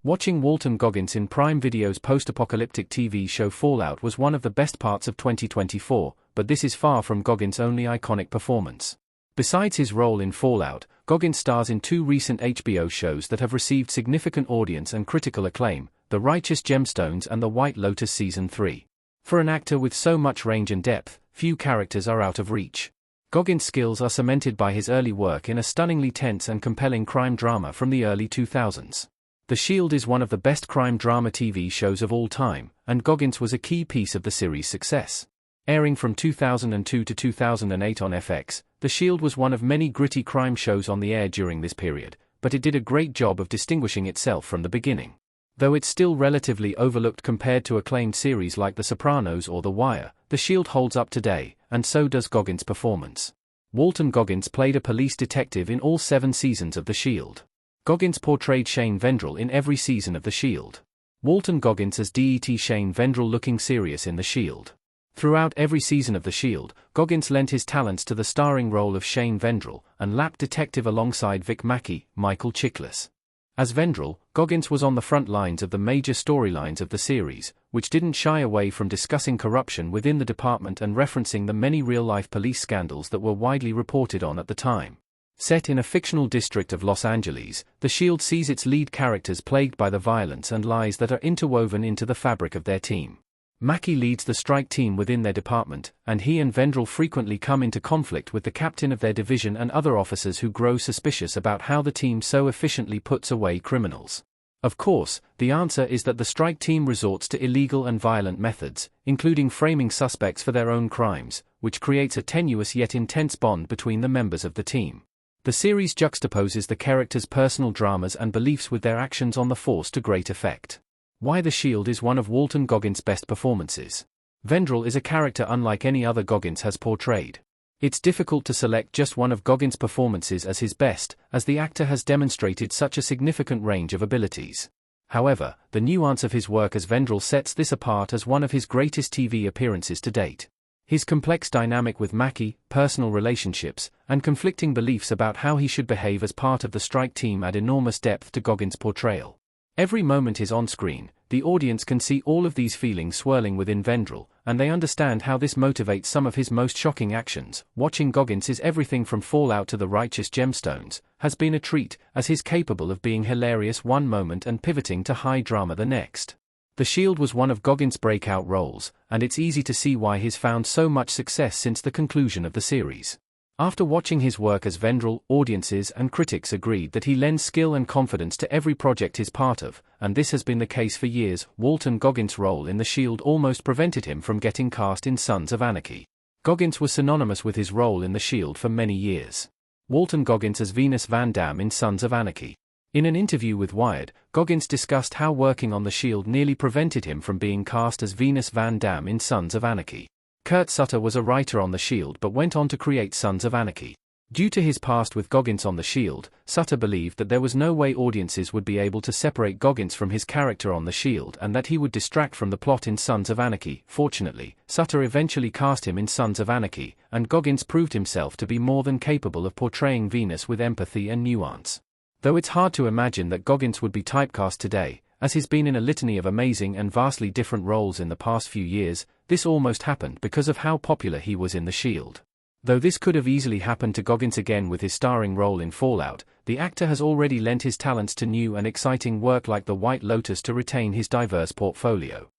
Watching Walton Goggins in Prime Video's post-apocalyptic TV show Fallout was one of the best parts of 2024, but this is far from Goggins' only iconic performance. Besides his role in Fallout, Goggins stars in two recent HBO shows that have received significant audience and critical acclaim, The Righteous Gemstones and The White Lotus Season 3. For an actor with so much range and depth, few characters are out of reach. Goggins' skills are cemented by his early work in a stunningly tense and compelling crime drama from the early 2000s. The Shield is one of the best crime drama TV shows of all time, and Goggins was a key piece of the series' success. Airing from 2002 to 2008 on FX, The Shield was one of many gritty crime shows on the air during this period, but it did a great job of distinguishing itself from the beginning. Though it's still relatively overlooked compared to acclaimed series like The Sopranos or The Wire, The Shield holds up today, and so does Goggins' performance. Walton Goggins played a police detective in all 7 seasons of The Shield. Goggins portrayed Shane Vendrell in every season of The Shield. Walton Goggins as Det Shane Vendrell looking serious in The Shield. Throughout every season of The Shield, Goggins lent his talents to the starring role of Shane Vendrell, and lapped detective alongside Vic Mackey, Michael Chiklis. As Vendrell, Goggins was on the front lines of the major storylines of the series, which didn't shy away from discussing corruption within the department and referencing the many real-life police scandals that were widely reported on at the time. Set in a fictional district of Los Angeles, The Shield sees its lead characters plagued by the violence and lies that are interwoven into the fabric of their team. Mackey leads the strike team within their department, and he and Vendrell frequently come into conflict with the captain of their division and other officers who grow suspicious about how the team so efficiently puts away criminals. Of course, the answer is that the strike team resorts to illegal and violent methods, including framing suspects for their own crimes, which creates a tenuous yet intense bond between the members of the team. The series juxtaposes the characters' personal dramas and beliefs with their actions on the force to great effect. Why The Shield is one of Walton Goggins' best performances. Vendrell is a character unlike any other Goggins has portrayed. It's difficult to select just one of Goggins' performances as his best, as the actor has demonstrated such a significant range of abilities. However, the nuance of his work as Vendrell sets this apart as one of his greatest TV appearances to date. His complex dynamic with Mackey, personal relationships, and conflicting beliefs about how he should behave as part of the strike team add enormous depth to Goggins' portrayal. Every moment is on screen, the audience can see all of these feelings swirling within Vendrell, and they understand how this motivates some of his most shocking actions. Watching Goggins is everything from Fallout to The Righteous Gemstones, has been a treat, as he's capable of being hilarious one moment and pivoting to high drama the next. The Shield was one of Goggins' breakout roles, and it's easy to see why he's found so much success since the conclusion of the series. After watching his work as Vendrell, audiences and critics agreed that he lends skill and confidence to every project he's part of, and this has been the case for years. Walton Goggins' role in The Shield almost prevented him from getting cast in Sons of Anarchy. Goggins was synonymous with his role in The Shield for many years. Walton Goggins as Venus Van Dam in Sons of Anarchy. In an interview with Wired, Goggins discussed how working on The Shield nearly prevented him from being cast as Venus Van Dam in Sons of Anarchy. Kurt Sutter was a writer on The Shield but went on to create Sons of Anarchy. Due to his past with Goggins on The Shield, Sutter believed that there was no way audiences would be able to separate Goggins from his character on The Shield and that he would distract from the plot in Sons of Anarchy. Fortunately, Sutter eventually cast him in Sons of Anarchy, and Goggins proved himself to be more than capable of portraying Venus with empathy and nuance. Though it's hard to imagine that Goggins would be typecast today, as he's been in a litany of amazing and vastly different roles in the past few years, this almost happened because of how popular he was in The Shield. Though this could have easily happened to Goggins again with his starring role in Fallout, the actor has already lent his talents to new and exciting work like The White Lotus to retain his diverse portfolio.